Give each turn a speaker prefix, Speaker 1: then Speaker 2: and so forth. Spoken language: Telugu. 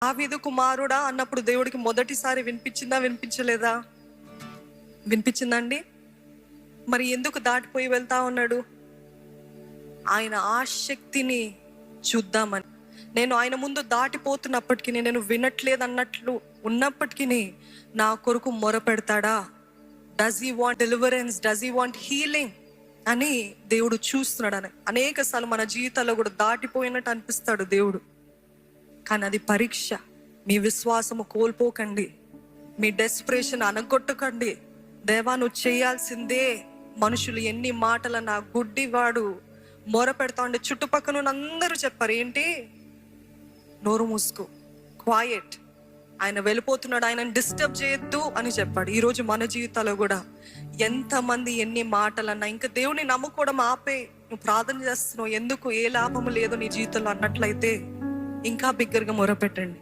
Speaker 1: దావీదు కుమారుడా అన్నప్పుడు దేవుడికి మొదటిసారి వినిపించలేదా? వినిపించిందండి. మరి ఎందుకు దాటిపోయి వెళ్తా ఉన్నాడు? ఆయన ఆసక్తిని చూద్దామని. నేను ఆయన ముందు దాటిపోతున్నప్పటికీ, నేను వినట్లేదు అన్నట్లు ఉన్నప్పటికీ నా కొరకు మొర పెడతాడా? Does he want deliverance? Does he want healing అని దేవుడు చూస్తున్నాడు. అని అనేక సార్లు మన జీవితాల్లో కూడా దాటిపోయినట్టు అనిపిస్తాడు దేవుడు, కానీ అది పరీక్ష. మీ విశ్వాసము కోల్పోకండి, మీ డెస్పరేషన్ అనగొట్టకండి. దేవా నువ్వు చేయాల్సిందే. మనుషులు ఎన్ని మాటలన్నా, గుడ్డివాడు మొర పెడతా ఉండే చుట్టుపక్కల అందరూ చెప్పారు, ఏంటి నోరు మూసుకో, క్వాయట్, ఆయన వెళ్ళిపోతున్నాడు, ఆయన డిస్టర్బ్ చేయొద్దు అని చెప్పాడు. ఈరోజు మన జీవితాల్లో కూడా ఎంతమంది ఎన్ని మాటలన్నా, ఇంకా దేవుని నమ్ముకోవడం ఆపే, నువ్వు ప్రార్థన చేస్తున్నావు ఎందుకు, ఏ లాభము లేదు నీ జీవితంలో అన్నట్లయితే ఇంకా బిగ్గరగా మొరపెట్టండి.